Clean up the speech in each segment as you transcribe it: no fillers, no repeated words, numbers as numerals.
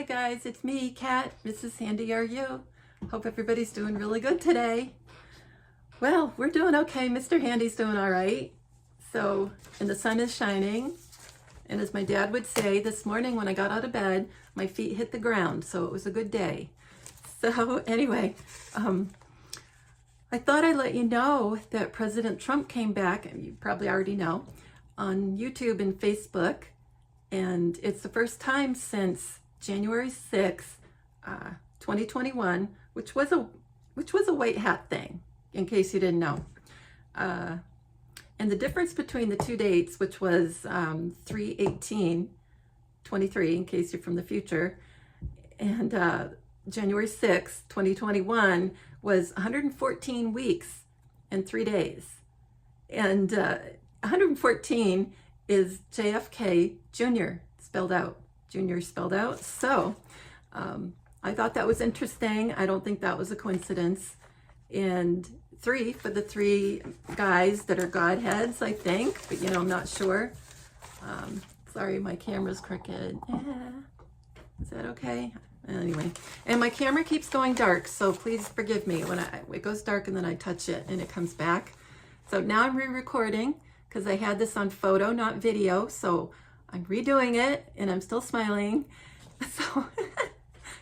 Hi guys, it's me, Kat, MrsHandyRU. Hope everybody's doing really good today. Well, we're doing okay. Mr. Handy's doing all right. So, and the sun is shining. And as my dad would say, this morning when I got out of bed, my feet hit the ground, so it was a good day. So anyway, I thought I'd let you know that President Trump came back, and you probably already know, on YouTube and Facebook. And it's the first time since January 6th, 2021, which was a white hat thing, in case you didn't know. And the difference between the two dates, which was 3/18/23, in case you're from the future, and January 6th, 2021, was 114 weeks and 3 days. And 114 is JFK Jr. spelled out. Junior spelled out. So I thought that was interesting. I don't think that was a coincidence. And 3 for the 3 guys that are Godheads, I think, but I'm not sure. Sorry, my camera's crooked. Is that okay? Anyway, and my camera keeps going dark, so please forgive me when it goes dark and then I touch it and it comes back. So now I'm re-recording because I had this on photo, not video, so I'm redoing it and I'm still smiling. So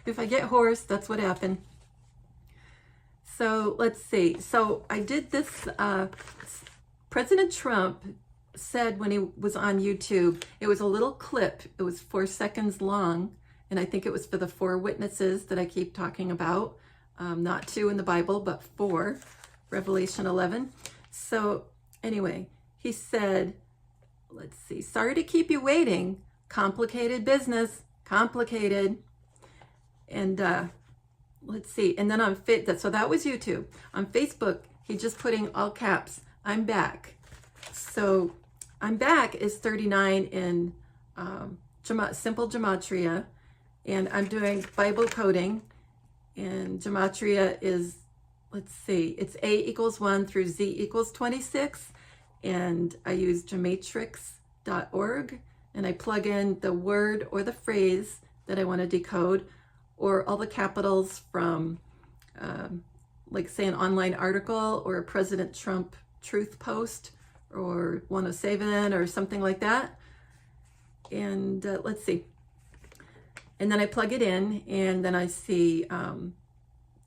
if I get hoarse, that's what happened. So let's see. So I did this, President Trump said when he was on YouTube, it was a little clip. It was 4 seconds long. And I think it was for the 4 witnesses that I keep talking about. Not 2 in the Bible, but 4, Revelation 11. So anyway, he said, let's see, sorry to keep you waiting. Complicated business, complicated. And let's see, and then on so that was YouTube. On Facebook, he just putting all caps, I'm back. So I'm back is 39 in simple gematria, and I'm doing Bible coding, and gematria is, let's see, it's A = 1 through Z = 26, and I use gematrix.org, and I plug in the word or the phrase that I want to decode, or all the capitals from, like say an online article or a President Trump truth post or 107 or something like that. And let's see. And then I plug it in, and then I see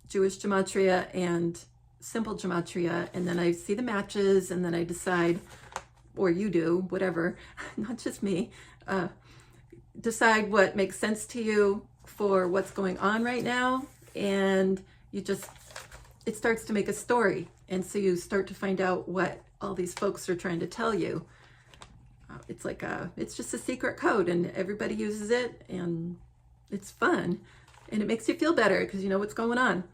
Jewish gematria and simple gematria, and then I see the matches, and then I decide, or you do, whatever, not just me, decide what makes sense to you for what's going on right now, and it starts to make a story, and so you start to find out what all these folks are trying to tell you. It's like it's just a secret code, and everybody uses it, and it's fun, and it makes you feel better because you know what's going on.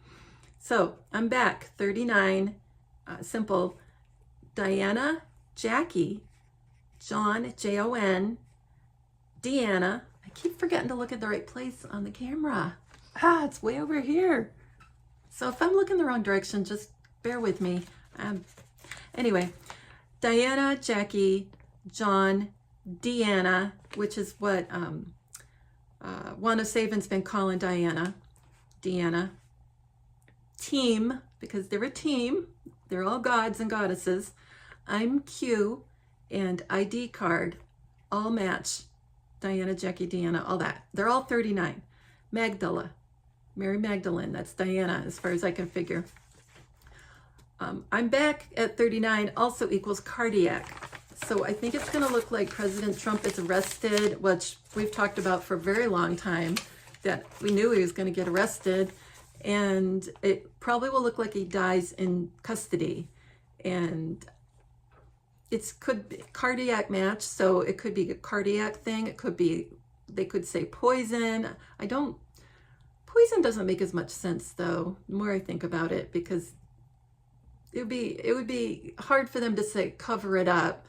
So I'm back, 39, simple, Diana, Jackie, John, Jon, Deanna. I keep forgetting to look at the right place on the camera. It's way over here. So if I'm looking the wrong direction, just bear with me. Anyway, Diana, Jackie, John, Deanna, which is what Wanda Savin's been calling Diana, Deanna. Team, because they're a team. They're all gods and goddesses. I'm Q, and ID card, all match. Diana, Jackie, Deanna, all that. They're all 39. Magdala, Mary Magdalene, that's Diana as far as I can figure. I'm back at 39 also equals cardiac. So I think it's going to look like President Trump is arrested, which we've talked about for a very long time, that we knew he was going to get arrested. And it probably will look like he dies in custody. And it could be cardiac match, so it could be a cardiac thing. It could be, they could say poison. Poison doesn't make as much sense though, the more I think about it, because it would be hard for them to say cover it up,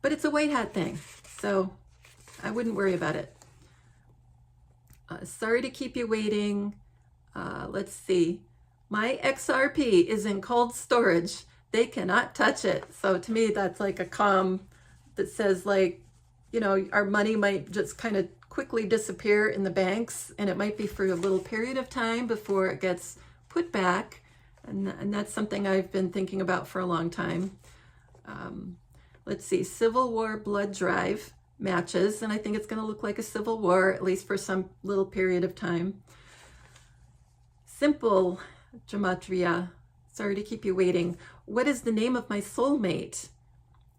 but it's a white hat thing, so I wouldn't worry about it. Sorry to keep you waiting. Let's see. My XRP is in cold storage. They cannot touch it. So to me, that's like a that says like, our money might just kind of quickly disappear in the banks, and it might be for a little period of time before it gets put back. And that's something I've been thinking about for a long time. Let's see, Civil War blood drive matches, and I think it's going to look like a civil war, at least for some little period of time. Simple gematria. Sorry to keep you waiting. What is the name of my soulmate?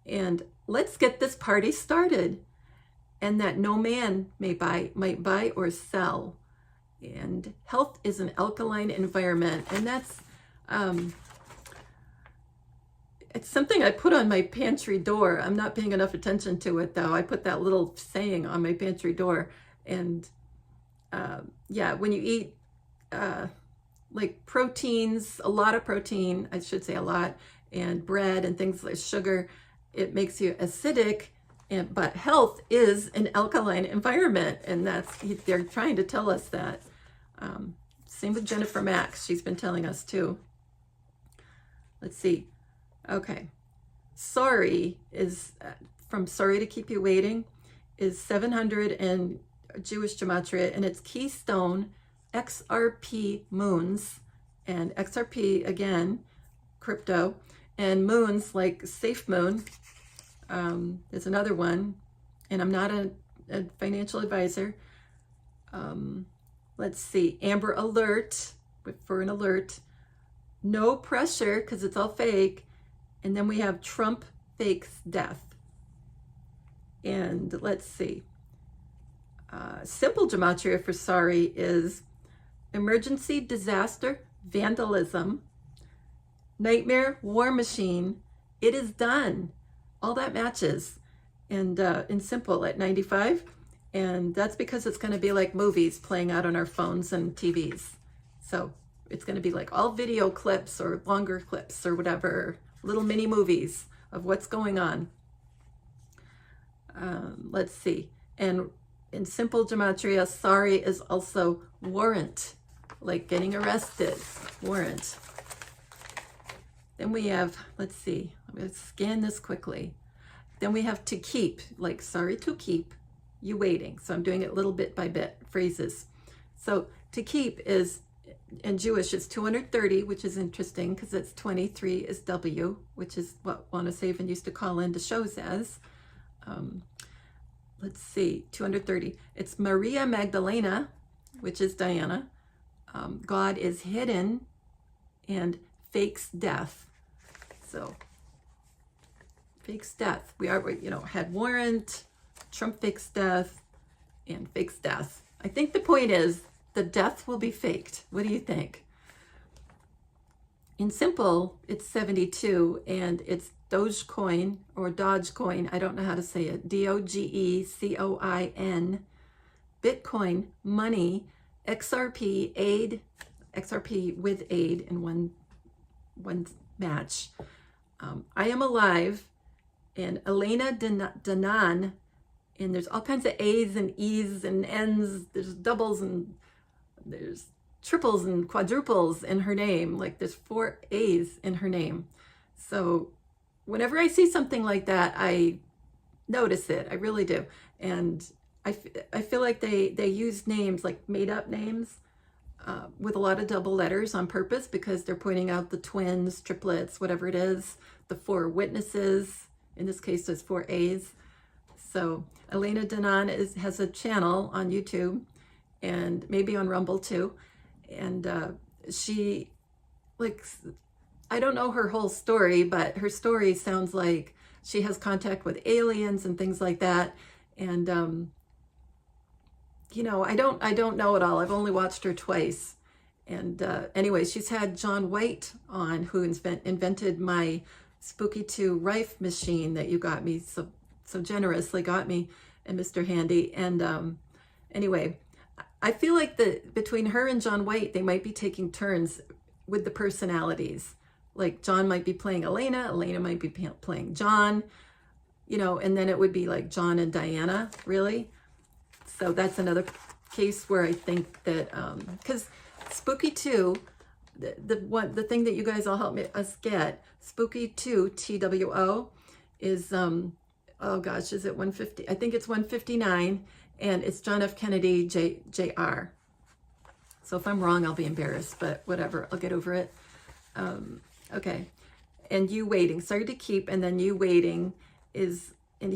And let's get this party started. And that no man might buy or sell. And health is an alkaline environment. And that's it's something I put on my pantry door. I'm not paying enough attention to it, though. I put that little saying on my pantry door. And yeah, when you eat like proteins, a lot of protein, I should say a lot, and bread and things like sugar, it makes you acidic. But health is an alkaline environment, and they're trying to tell us that. Same with Jennifer Max. She's been telling us too. Let's see. Okay. Sorry is from Sorry to Keep You Waiting is 700 in Jewish gematria, and it's Keystone XRP moons, and XRP again, crypto, and moons like Safe Moon. There's another one, and I'm not a financial advisor. Let's see, Amber Alert, for an alert. No pressure, because it's all fake. And then we have Trump fakes death. And let's see. Simple gematria for sorry is emergency, disaster, vandalism, nightmare, war machine. It is done. All that matches. And in simple at 95. And that's because it's going to be like movies playing out on our phones and TVs. So it's going to be like all video clips or longer clips or whatever, little mini movies of what's going on. Let's see. And in simple gematria, sorry is also warrant, like getting arrested, warrant. Then we have, let's see, I'm going to scan this quickly. Then we have to keep, like sorry to keep you waiting. So I'm doing it little bit by bit, phrases. So to keep is, in Jewish, it's 230, which is interesting because it's 23 is W, which is what Wanna Savan used to call into shows as. Let's see, 230. It's Maria Magdalena, which is Diana. God is hidden, and fakes death. So fakes death. We are, had warrant, Trump fakes death, and fakes death. I think the point is the death will be faked. What do you think? In simple, it's 72, and it's Dogecoin or Dogecoin. I don't know how to say it. DOGECOIN. Bitcoin, money, XRP, aid, XRP with aid in one match. I am alive, and Elena Danan, and there's all kinds of A's and E's and N's. There's doubles and there's triples and quadruples in her name. Like there's 4 A's in her name. So whenever I see something like that, I notice it. I really do. And I feel like they use names, like made up names, with a lot of double letters on purpose because they're pointing out the twins, triplets, whatever it is, the 4 witnesses. In this case, there's 4 A's. So Elena Danan has a channel on YouTube and maybe on Rumble too. And she, like, I don't know her whole story, but her story sounds like she has contact with aliens and things like that. And, I don't know it all. I've only watched her twice. And anyway, she's had John White on, who invented my Spooky 2 Rife machine that you got me so generously got me, and Mr. Handy. And anyway, I feel like between her and John White, they might be taking turns with the personalities. Like John might be playing Elena might be playing John, and then it would be like John and Diana, really. So that's another case where I think that, because Spooky 2, the thing that you guys all help us get, Spooky 2, TWO, is, oh gosh, is it 150? I think it's 159, and it's John F. Kennedy, Jr. So if I'm wrong, I'll be embarrassed, but whatever, I'll get over it. Okay, and you waiting, started to keep, and then you waiting is in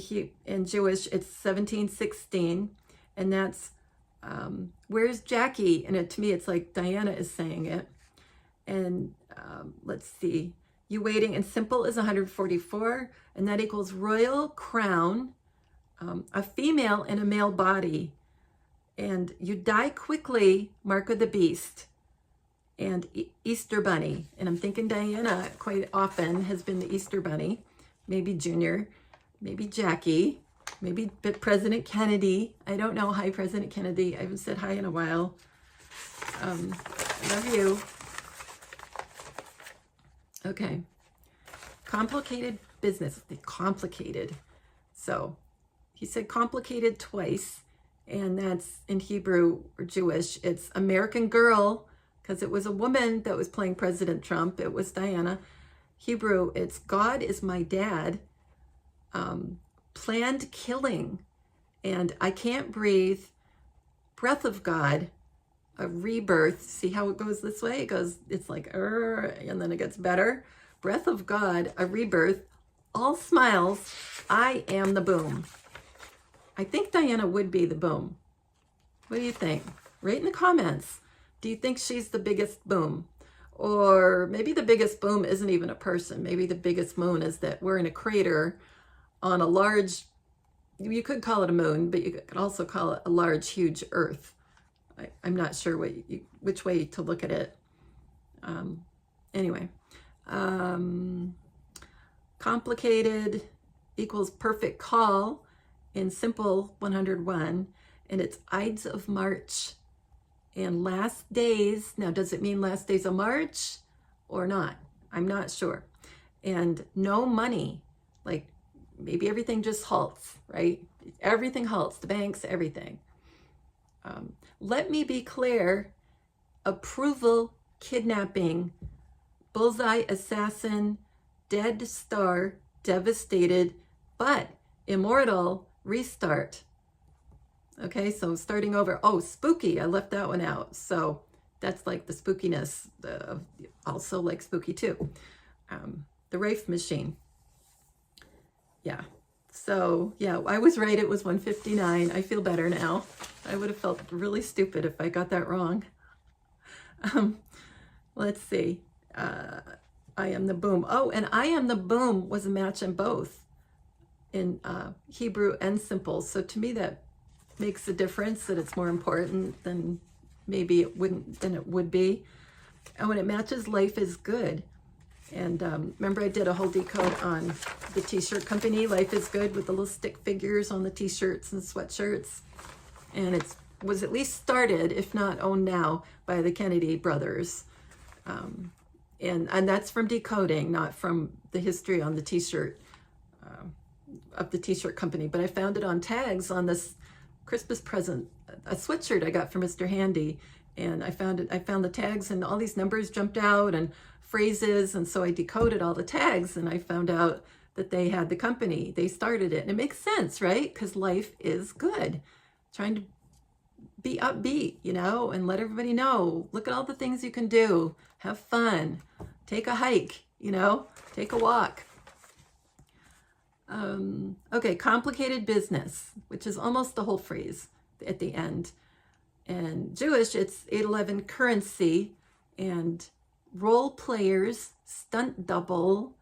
Jewish, it's 1716, and that's where's Jackie? And to me, it's like Diana is saying it. And let's see, you waiting, and simple is 144, and that equals royal crown, a female in a male body, and you die quickly, mark of the beast, and Easter bunny. And I'm thinking Diana quite often has been the Easter bunny, maybe Junior, maybe Jackie, maybe President Kennedy. I don't know. Hi, President Kennedy. I haven't said hi in a while. Love you. Okay. Complicated business. Complicated. So he said complicated twice, and that's in Hebrew or Jewish. It's American Girl, because it was a woman that was playing President Trump. It was Diana. Hebrew, it's God is my dad. Planned killing, and I can't breathe. Breath of God, a rebirth. See how it goes this way? It goes, it's like, and then it gets better. Breath of God, a rebirth. All smiles. I am the boom. I think Diana would be the boom. What do you think? Write in the comments. Do you think she's the biggest boom? Or maybe the biggest boom isn't even a person. Maybe the biggest moon is that we're in a crater on a large, you could call it a moon, but you could also call it a large, huge earth. I'm not sure which way to look at it. Anyway, complicated equals perfect call in simple 101, and it's Ides of March. And last days, now does it mean last days of March or not? I'm not sure. And no money, like maybe everything just halts, right? Everything halts, the banks, everything. Let me be clear, approval, kidnapping, bullseye, assassin, dead star, devastated, but immortal, restart. Okay, so starting over. Oh, spooky, I left that one out. So that's like the spookiness, also like spooky too. The Rafe machine. Yeah, so yeah, I was right, it was 159. I feel better now. I would have felt really stupid if I got that wrong. Let's see. I am the boom. Oh, and I am the boom was a match in both, in Hebrew and simple. So to me that makes a difference, that it's more important than maybe it wouldn't, than it would be. And when it matches, life is good. And remember I did a whole decode on the t-shirt company, Life is Good, with the little stick figures on the t-shirts and sweatshirts. And it was at least started, if not owned now, by the Kennedy brothers. And that's from Decoding, not from the history on the t-shirt, of the t-shirt company. But I found it on tags on this Christmas present, a sweatshirt I got from Mr. Handy. And I found the tags, and all these numbers jumped out and phrases. And so I decoded all the tags, and I found out that they had the company. They started it. And it makes sense, right? Because life is good. Trying to be upbeat, you know, and let everybody know, look at all the things you can do. Have fun. Take a hike, you know, take a walk. Okay, complicated business, which is almost the whole phrase at the end. And Jewish, it's 811 currency, and role players, stunt double,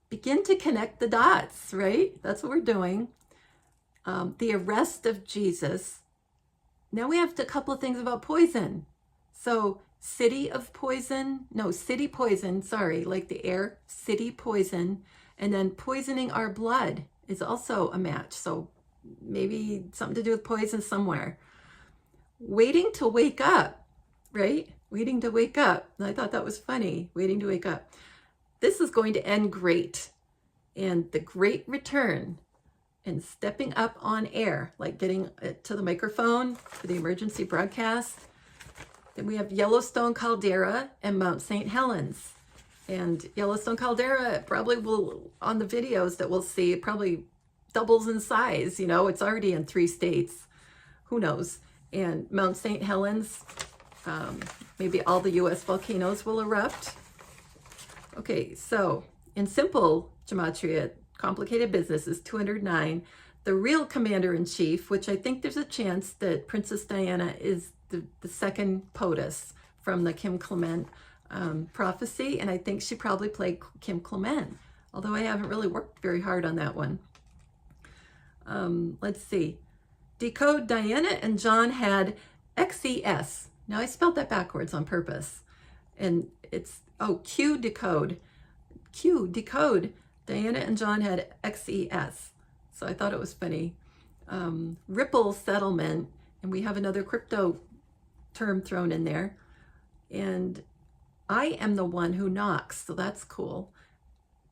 begin to connect the dots, right? That's what we're doing. The arrest of Jesus. Now we have a couple of things about poison. So city poison, sorry, like the air, city poison. And then poisoning our blood is also a match. So maybe something to do with poison somewhere. Waiting to wake up, right? Waiting to wake up. And I thought that was funny, waiting to wake up. This is going to end great. And the great return, and stepping up on air, like getting to the microphone for the emergency broadcast. Then we have Yellowstone Caldera and Mount St. Helens. And Yellowstone Caldera probably will, on the videos that we'll see, it probably doubles in size. You know, it's already in 3 states. who knows? And Mount St. Helens, maybe all the US volcanoes will erupt. Okay, so in simple gematria, complicated business is 209. The real commander-in-chief, which I think there's a chance that Princess Diana is the second POTUS from the Kim Clement prophecy, and I think she probably played Kim Clement, although I haven't really worked very hard on that one. Let's see. Decode, Diana and John had XES. Now I spelled that backwards on purpose. And it's, oh, Q Decode. Q Decode. Diana and John had XES. So I thought it was funny. Ripple settlement. And we have another crypto term thrown in there. And I am the one who knocks. So that's cool.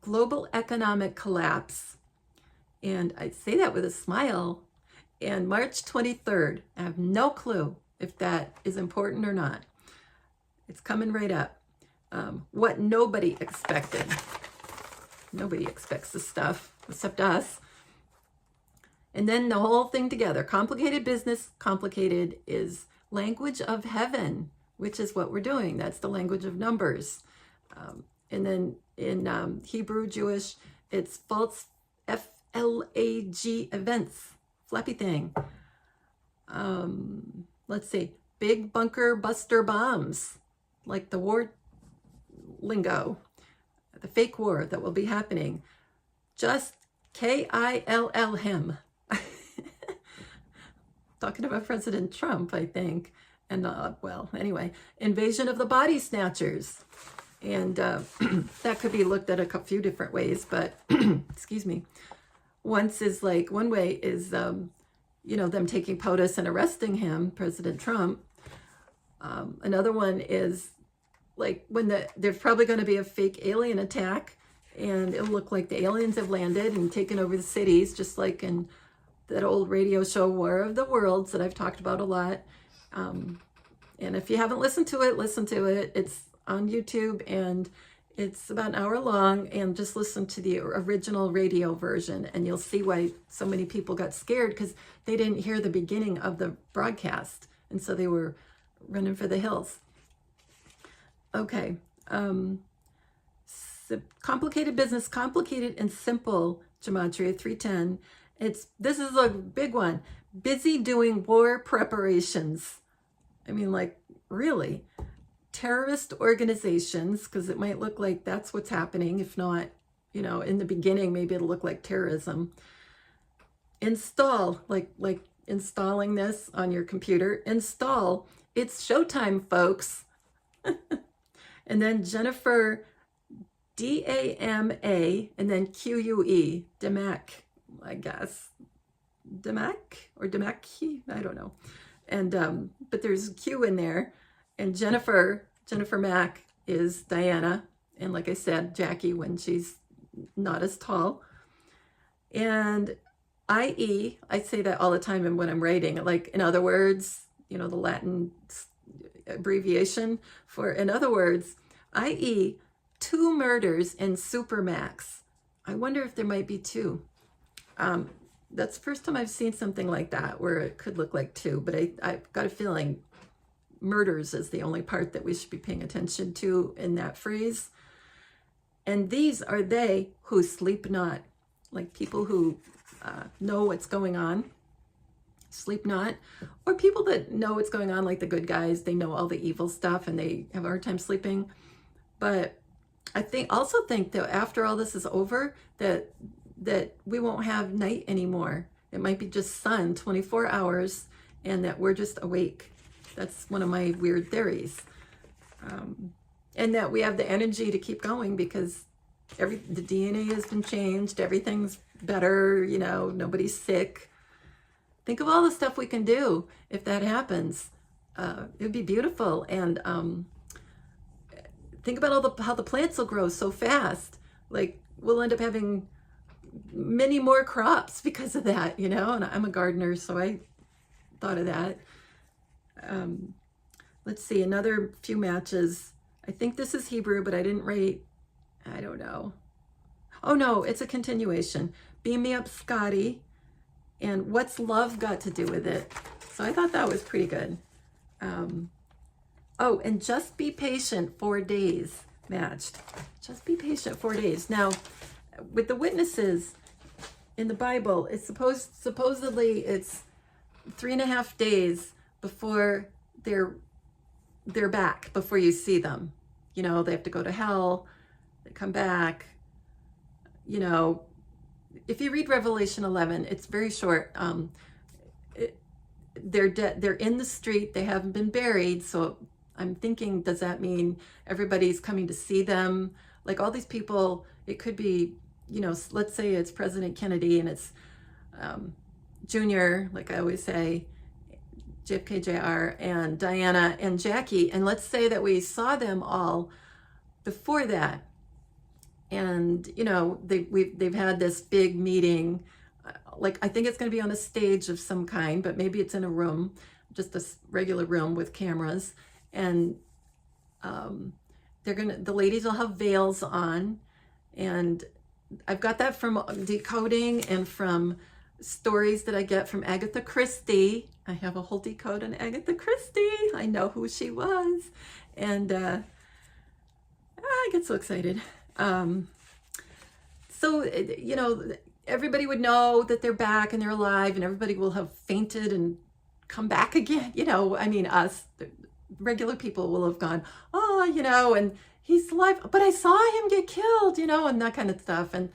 Global economic collapse. And I say that with a smile. And March 23rd, I have no clue if that is important or not. It's coming right up. What nobody expected. Nobody expects this stuff except us. And then the whole thing together. Complicated business, complicated is language of heaven, which is what we're doing. That's the language of numbers. And then in Hebrew, Jewish, it's false FLAG events. Flappy thing. Let's see. Big bunker buster bombs. Like the war lingo. The fake war that will be happening. Just KILL him. Talking about President Trump, I think. And, well, anyway. Invasion of the body snatchers. And that could be looked at a few different ways, but, excuse me. One way is, you know, them taking POTUS and arresting him, President Trump. Another one is like when there's probably going to be a fake alien attack, and it'll look like the aliens have landed and taken over the cities, just like in that old radio show War of the Worlds that I've talked about a lot. And if you haven't listened to it, listen to it. It's on YouTube and it's about an hour long, and just listen to the original radio version and you'll see why so many people got scared, because they didn't hear the beginning of the broadcast. And so they were running for the hills. Okay. So complicated business, complicated and simple gematria 310. This is a big one. Busy doing war preparations. I mean, like, really? Terrorist organizations, because it might look like that's what's happening. If not, you know, in the beginning, maybe it'll look like terrorism. Install, like installing this on your computer. Install. It's showtime, folks. And then Jennifer, DAMA, and then QUE, DAMAC, I guess. DAMAC or DAMAC? I don't know. And but there's Q in there. And Jennifer Mack is Diana. And like I said, Jackie when she's not as tall. And IE, I say that all the time when I'm writing. Like, in other words, you know, the Latin abbreviation for, in other words, IE, 2 murders in Supermax. I wonder if there might be 2. That's the first time I've seen something like that where it could look like 2, but I've got a feeling murders is the only part that we should be paying attention to in that phrase. And these are they who sleep not, like people who know what's going on, sleep not, or people that know what's going on, like the good guys, they know all the evil stuff and they have a hard time sleeping. But I also think that after all this is over, that we won't have night anymore. It might be just sun 24 hours and that we're just awake. That's one of my weird theories. And that we have the energy to keep going because the DNA has been changed. Everything's better, you know, nobody's sick. Think of all the stuff we can do if that happens. It would be beautiful. And think about how the plants will grow so fast. Like, we'll end up having many more crops because of that, you know. And I'm a gardener, so I thought of that. Let's see, another few matches. I think this is Hebrew, but I didn't write, I don't know. Oh no, it's a continuation. Beam me up, Scotty. And what's love got to do with it? So I thought that was pretty good. Oh, and just be patient 4 days matched. Just be patient 4 days. Now, with the witnesses in the Bible, it's supposedly it's 3.5 days before they're back, before you see them. You know, they have to go to hell, they come back. You know, if you read Revelation 11, it's very short. They're dead. They're in the street. They haven't been buried. So I'm thinking, does that mean everybody's coming to see them? Like all these people, it could be, you know, let's say it's President Kennedy and it's Junior, like I always say, JFK Jr. and Diana and Jackie. And let's say that we saw them all before that. And, you know, they've had this big meeting. Like, I think it's going to be on a stage of some kind, but maybe it's in a room, just a regular room with cameras. And the ladies will have veils on. And I've got that from Decoding and from stories that I get from Agatha Christie. I have a whole decode on Agatha Christie. I know who she was. And I get so excited. So, you know, everybody would know that they're back and they're alive, and everybody will have fainted and come back again. You know, I mean, us, regular people will have gone, oh, you know, and he's alive, but I saw him get killed, you know, and that kind of stuff. And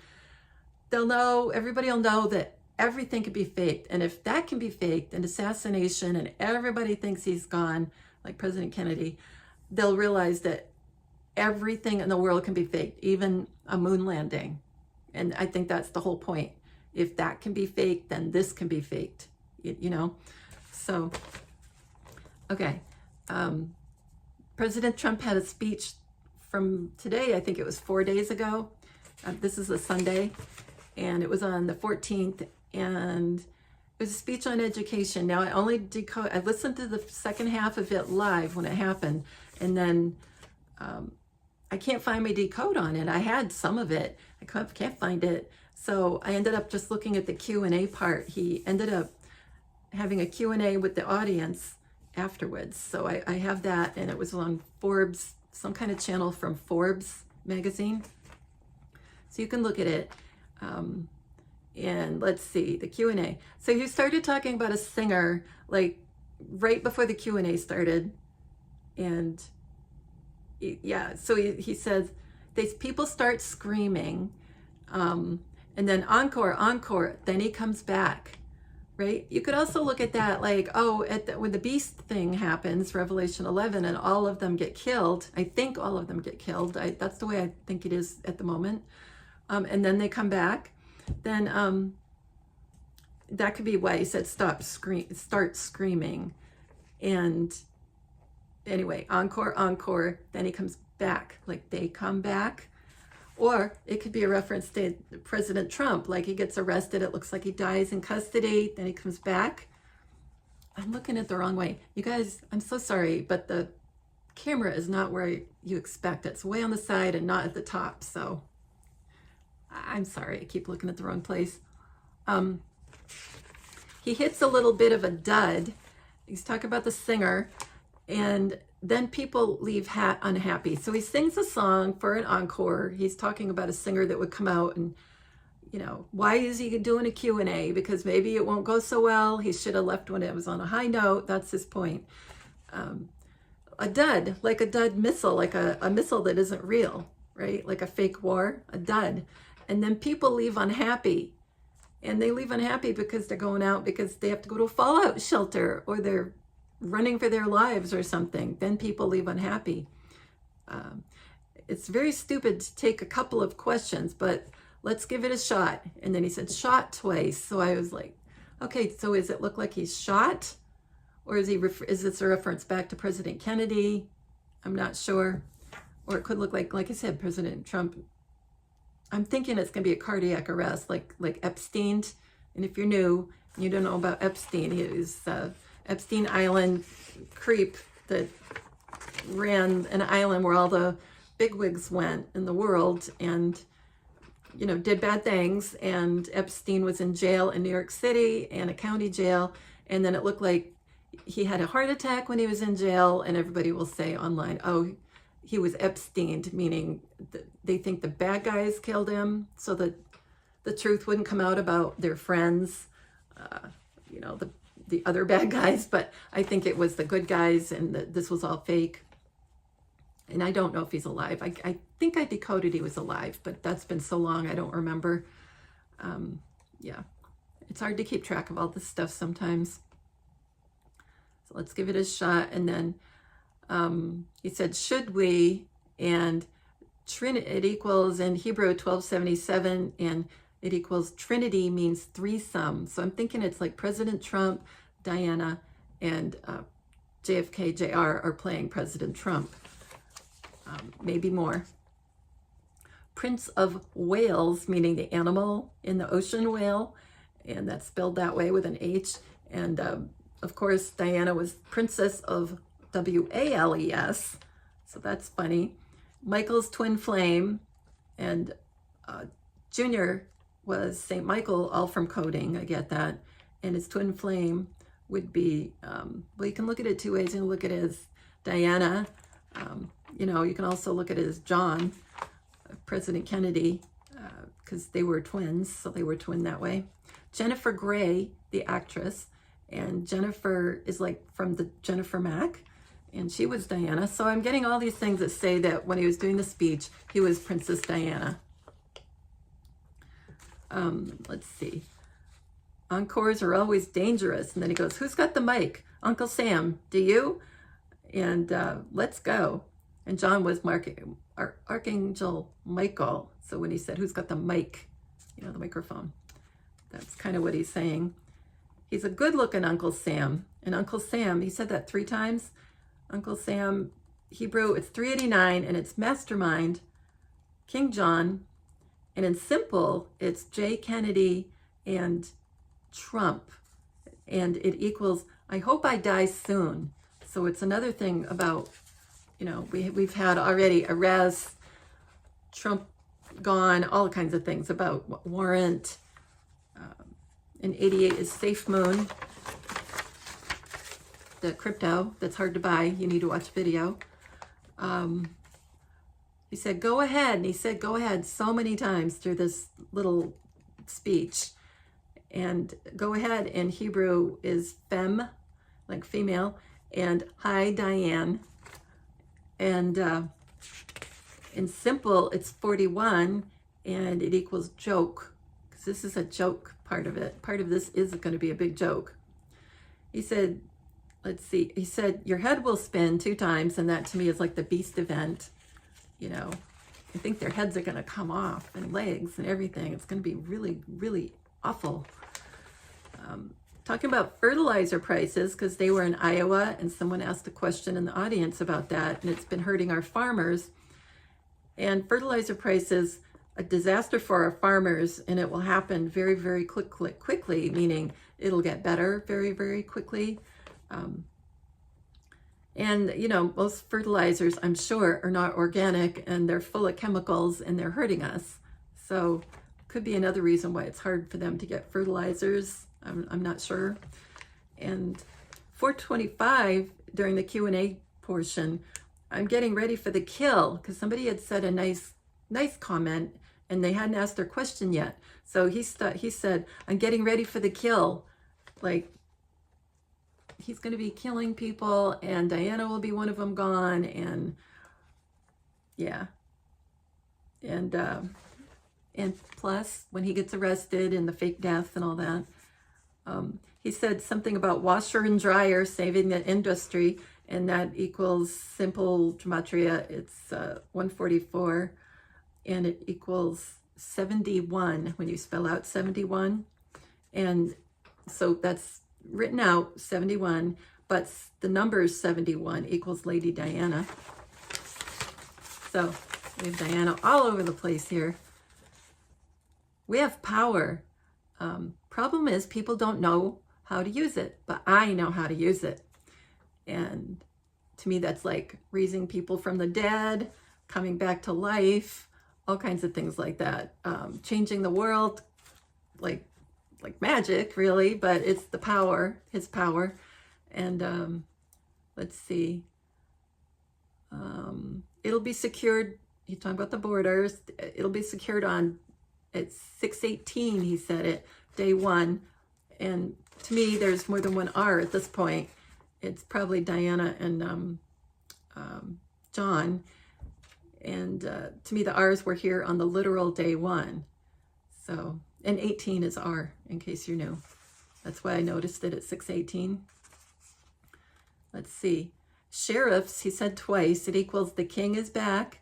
they'll know, everybody will know that everything can be faked. And if that can be faked, an assassination, and everybody thinks he's gone, like President Kennedy, they'll realize that everything in the world can be faked, even a moon landing. And I think that's the whole point. If that can be faked, then this can be faked, you know? So, okay. President Trump had a speech from today, I think it was 4 days ago. This is a Sunday, and it was on the 14th, and it was a speech on education. Now, I listened to the second half of it live when it happened, and then I can't find my decode on it. I had some of it. I can't find it. So I ended up just looking at the Q&A part. He ended up having a Q&A with the audience afterwards. So I have that, and it was on Forbes, some kind of channel from Forbes magazine. So you can look at it. And let's see, the Q&A. So he started talking about a singer, like right before the Q&A started. And yeah, so he says, people start screaming, and then encore, then he comes back, right? You could also look at that like, oh, when the beast thing happens, Revelation 11, and all of them get killed. I think all of them get killed. That's the way I think it is at the moment. And then they come back. Then that could be why he said start screaming. And anyway, encore, then he comes back, like they come back. Or it could be a reference to President Trump, like he gets arrested, it looks like he dies in custody, then he comes back. I'm looking at the wrong way. You guys, I'm so sorry, but the camera is not where you expect. It's way on the side and not at the top, so I'm sorry, I keep looking at the wrong place. He hits a little bit of a dud. He's talking about the singer, and then people leave unhappy. So he sings a song for an encore. He's talking about a singer that would come out and, you know, why is he doing a Q&A? Because maybe it won't go so well. He should have left when it was on a high note. That's his point. A dud, like a dud missile, like a missile that isn't real, right? Like a fake war, a dud. And then people leave unhappy. And they leave unhappy because they're going out because they have to go to a fallout shelter, or they're running for their lives or something. Then people leave unhappy. It's very stupid to take a couple of questions, but let's give it a shot. And then he said shot twice. So I was like, okay, so does it look like he's shot? Or is this a reference back to President Kennedy? I'm not sure. Or it could look like I said, President Trump. I'm thinking it's going to be a cardiac arrest, like Epstein. And if you're new, you don't know about Epstein. He was Epstein Island creep that ran an island where all the bigwigs went in the world and, you know, did bad things. And Epstein was in jail in New York City and a county jail. And then it looked like he had a heart attack when he was in jail, and everybody will say online, oh, he was Epsteined, meaning they think the bad guys killed him so that the truth wouldn't come out about their friends, you know, the other bad guys. But I think it was the good guys, and this was all fake. And I don't know if he's alive. I think I decoded he was alive, but that's been so long I don't remember. Yeah, it's hard to keep track of all this stuff sometimes. So let's give it a shot. And then he said, should we? And it equals in Hebrew 1277, and it equals Trinity means threesome. So I'm thinking it's like President Trump, Diana, and JFK Jr. are playing President Trump. Maybe more. Prince of Wales, meaning the animal in the ocean, whale, and that's spelled that way with an H. And of course, Diana was Princess of Wales, so that's funny. Michael's twin flame, and Junior was St. Michael, all from coding, I get that. And his twin flame would be, well, you can look at it two ways. You can look at it as Diana. You know, you can also look at it as John, President Kennedy, because they were twins, so they were twin that way. Jennifer Grey, the actress, and Jennifer is like from the Jennifer Mack, and she was Diana. So I'm getting all these things that say that when he was doing the speech, he was Princess Diana. Let's see. Encores are always dangerous. And then he goes, who's got the mic? Uncle Sam, do you? And let's go. And John was Archangel Michael. So when he said, who's got the mic? You know, the microphone. That's kind of what he's saying. He's a good-looking Uncle Sam. And Uncle Sam, he said that 3 times. Uncle Sam, Hebrew, it's 389, and it's Mastermind, King John. And in simple, it's J. Kennedy and Trump. And it equals, I hope I die soon. So it's another thing about, you know, we've had already arrests, Trump gone, all kinds of things about warrant. And 88 is Safe Moon, the crypto that's hard to buy. You need to watch video. He said, go ahead. And he said, go ahead so many times through this little speech. And go ahead in Hebrew is femme, like female, and hi, Diane. And in simple, it's 41, and it equals joke, because this is a joke part of it. Part of this is going to be a big joke. He said, let's see, he said, your head will spin 2 times, and that to me is like the Beast event. You know, I think their heads are going to come off, and legs and everything. It's going to be really, really awful. Talking about fertilizer prices, because they were in Iowa, and someone asked a question in the audience about that, and it's been hurting our farmers. And fertilizer prices, a disaster for our farmers, and it will happen very, very quickly, meaning it'll get better very, very quickly. And, you know, most fertilizers, I'm sure, are not organic, and they're full of chemicals, and they're hurting us. So could be another reason why it's hard for them to get fertilizers. I'm not sure. And 425, during the Q&A portion, I'm getting ready for the kill, because somebody had said a nice comment, and they hadn't asked their question yet. So he said, I'm getting ready for the kill. Like, he's going to be killing people, and Diana will be one of them gone, and yeah. And plus, when he gets arrested and the fake death and all that, he said something about washer and dryer saving the industry, and that equals simple gematria. It's 144, and it equals 71 when you spell out 71. And so that's written out 71, but the number 71 equals Lady Diana. So we have Diana all over the place here. We have power. Problem is, people don't know how to use it, but I know how to use it. And to me, that's like raising people from the dead, coming back to life, all kinds of things like that. Changing the world, like magic, really, but it's the power, his power. And let's see. It'll be secured. He's talking about the borders. It'll be secured on, it's 6/18, he said it, day 1. And to me, there's more than one R at this point. It's probably Diana and John. And to me, the R's were here on the literal day 1. So, and 18 is R, in case you're new. That's why I noticed it at 6/18. Let's see. Sheriffs, he said twice, it equals the king is back,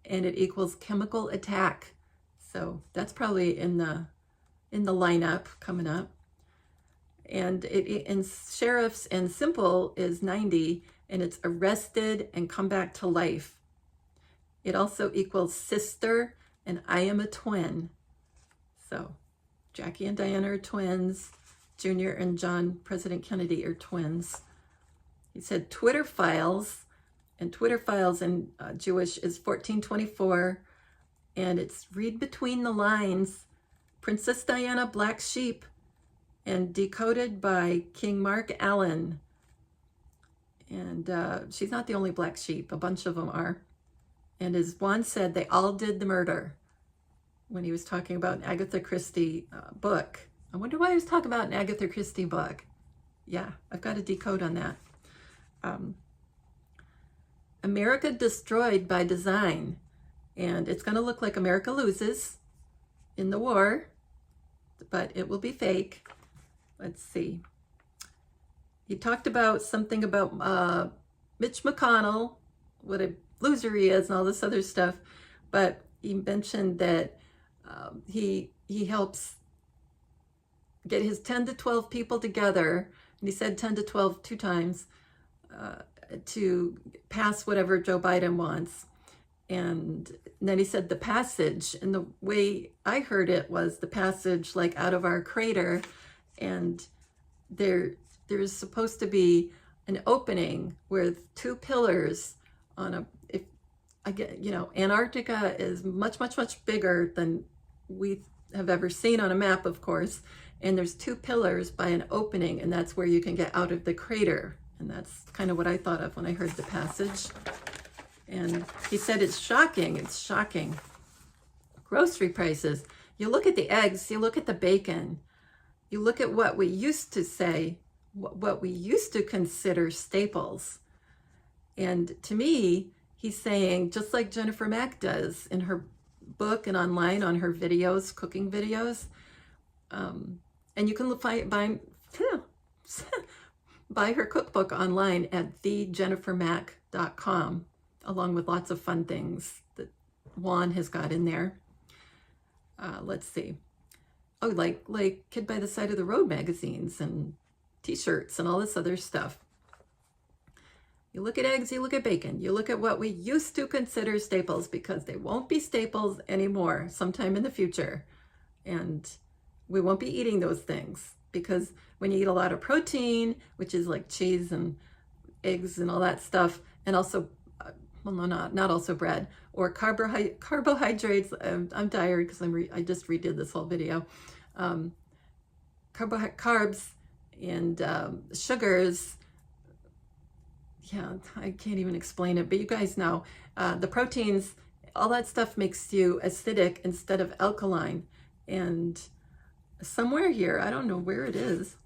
and it equals chemical attack. So that's probably in the lineup coming up. And in sheriffs and simple is 90, and it's arrested and come back to life. It also equals sister, and I am a twin. So Jackie and Diana are twins. Junior and John, President Kennedy, are twins. He said Twitter files, and Twitter files in Jewish is 1424, and it's read between the lines, Princess Diana, Black Sheep, and decoded by King Mark Allen. And she's not the only black sheep, a bunch of them are. And as Juan said, they all did the murder when he was talking about an Agatha Christie book. I wonder why he was talking about an Agatha Christie book. Yeah, I've got a decode on that. America destroyed by design, and it's going to look like America loses in the war, but it will be fake. Let's see. He talked about something about Mitch McConnell, what a loser he is, and all this other stuff, but he mentioned that he helps get his 10 to 12 people together, and he said 10 to 12 2 times, to pass whatever Joe Biden wants. And then he said the passage, and the way I heard it was the passage like out of our crater, and there's supposed to be an opening with 2 pillars on a, if I get, Antarctica is much, much, much bigger than we have ever seen on a map, of course, and there's 2 pillars by an opening, and that's where you can get out of the crater. And that's kind of what I thought of when I heard the passage. And he said it's shocking. It's shocking. Grocery prices. You look at the eggs, you look at the bacon, you look at what we used to say, what we used to consider staples. And to me, he's saying, just like Jennifer Mack does in her book and online on her videos, cooking videos, and you can buy her cookbook online at thejennifermack.com, along with lots of fun things that Juan has got in there. Let's see. Oh, like Kid by the Side of the Road magazines and t-shirts and all this other stuff. You look at eggs, you look at bacon, you look at what we used to consider staples, because they won't be staples anymore sometime in the future. And we won't be eating those things, because when you eat a lot of protein, which is like cheese and eggs and all that stuff, and also, well, no, not also bread, or carbohydrates. I'm tired because I just redid this whole video. Carbs and sugars. Yeah, I can't even explain it, but you guys know the proteins, all that stuff makes you acidic instead of alkaline. And somewhere here, I don't know where it is.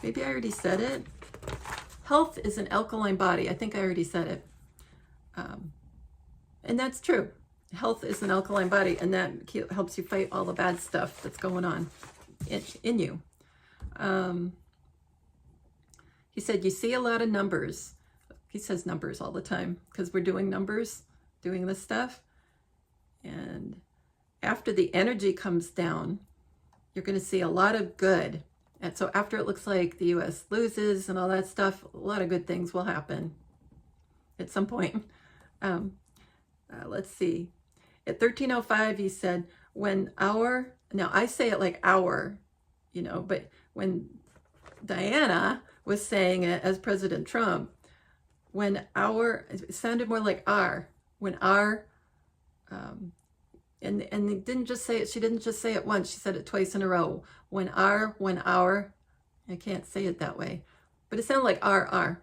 Maybe I already said it. Health is an alkaline body. I think I already said it. And that's true. Health is an alkaline body, and that helps you fight all the bad stuff that's going on in you. He said, you see a lot of numbers. He says numbers all the time because we're doing numbers, doing this stuff. And after the energy comes down, you're going to see a lot of good. And so after it looks like the U.S. loses and all that stuff, a lot of good things will happen at some point. Let's see. At 1305, he said, now I say it like our, but when Diana was saying it as President Trump, it sounded more like our, and they didn't just say it, she didn't just say it once, she said it twice in a row. When our, I can't say it that way. but it sounded like RR.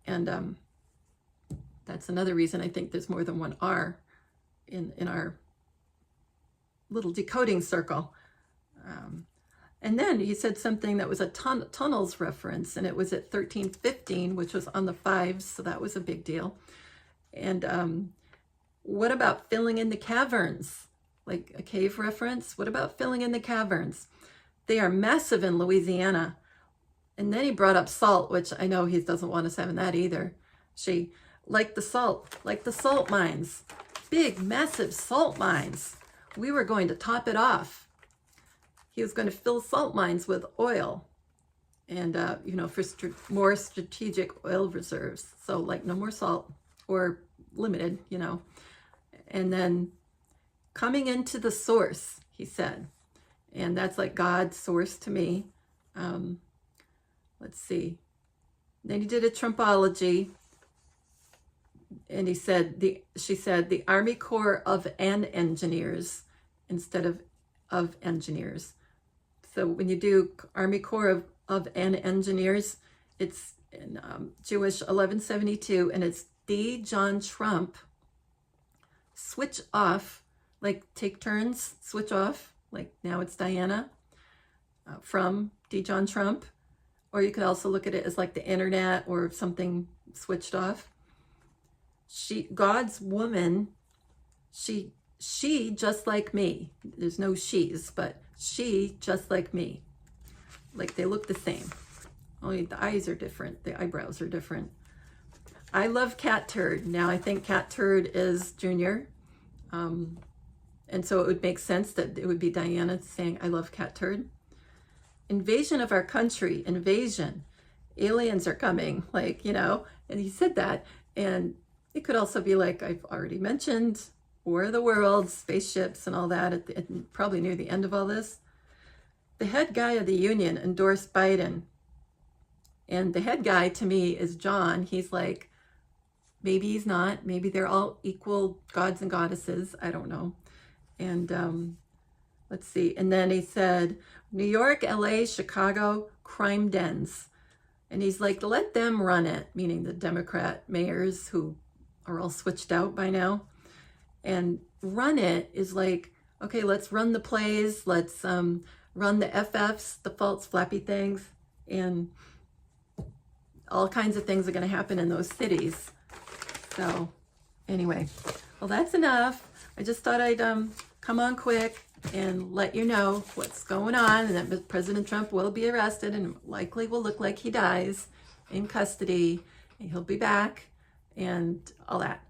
And that's another reason I think there's more than one R in our little decoding circle. And then he said something that was a tunnels reference, and it was at 1315, which was on the fives, so that was a big deal. And what about filling in the caverns? Like a cave reference? What about filling in the caverns? They are massive in Louisiana. And then he brought up salt, which I know he doesn't want us having that either. Like the salt mines, big, massive salt mines. We were going to top it off. He was going to fill salt mines with oil and, for more strategic oil reserves. So like no more salt, or limited, And then coming into the source, he said, and that's like God's source to me. Let's see. Then he did a Trumpology, and she said the Army Corps of an engineers instead of engineers. So when you do Army Corps of an engineers, it's in Jewish 1172, and it's D. John Trump. Switch off, like take turns, switch off, like now it's Diana from D. John Trump. Or you could also look at it as like the internet or something switched off. God's woman, she just like me. There's no she's, but she just like me. Like they look the same. Only the eyes are different. The eyebrows are different. I love Cat Turd. Now I think Cat Turd is Junior. And so it would make sense that it would be Diana saying, I love Cat Turd. Invasion of our country, invasion. Aliens are coming, and he said that. And it could also be like I've already mentioned, War of the Worlds, spaceships and all that, probably near the end of all this. The head guy of the union endorsed Biden. And the head guy to me is John. He's like, maybe he's not. Maybe they're all equal gods and goddesses. I don't know. And let's see. And then he said, New York, LA, Chicago, crime dens. And he's like, let them run it, meaning the Democrat mayors who are all switched out by now. And run it is like, okay, let's run the plays. Let's run the FFs, the false flappy things. And all kinds of things are going to happen in those cities. So anyway, well, that's enough. I just thought I'd come on quick and let you know what's going on, and that President Trump will be arrested and likely will look like he dies in custody, and he'll be back and all that.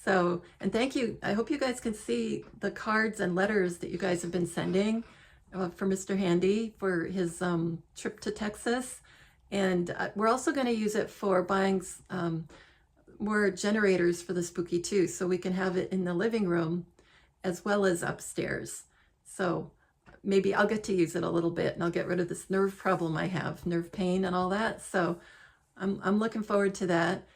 So, and thank you. I hope you guys can see the cards and letters that you guys have been sending for Mr. Handy for his trip to Texas. And we're also going to use it for buying more generators for the Spooky too, so we can have it in the living room as well as upstairs. So maybe I'll get to use it a little bit, and I'll get rid of this nerve problem I have, nerve pain and all that. So I'm looking forward to that.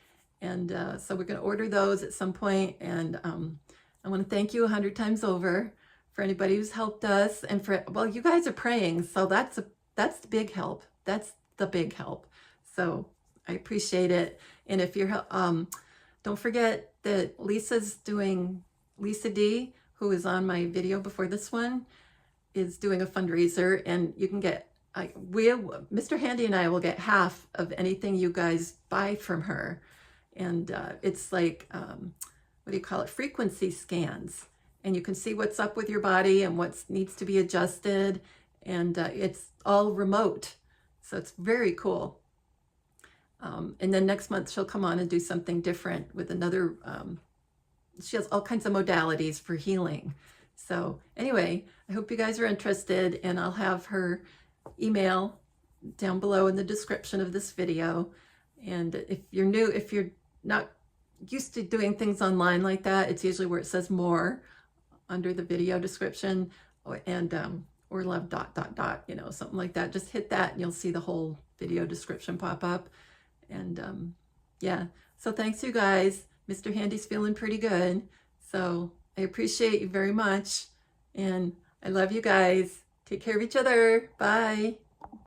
And so we're going to order those at some point. And I want to thank you 100 times over for anybody who's helped us, and well, you guys are praying, so that's the big help. That's the big help. So I appreciate it. And if you're don't forget that Lisa D, who is on my video before this one, is doing a fundraiser, and you can get Mr. Handy and I will get half of anything you guys buy from her. And it's like what do you call it, frequency scans, and you can see what's up with your body and what needs to be adjusted, and it's all remote, so it's very cool. And then next month she'll come on and do something different with another, she has all kinds of modalities for healing. So anyway, I hope you guys are interested, and I'll have her email down below in the description of this video. And if you're new, if you're not used to doing things online like that, it's usually where it says more under the video description, and or love ... something like that. Just hit that and you'll see the whole video description pop up. And yeah, so thanks you guys. Mr. Handy's feeling pretty good, so I appreciate you very much, and I love you guys. Take care of each other. Bye.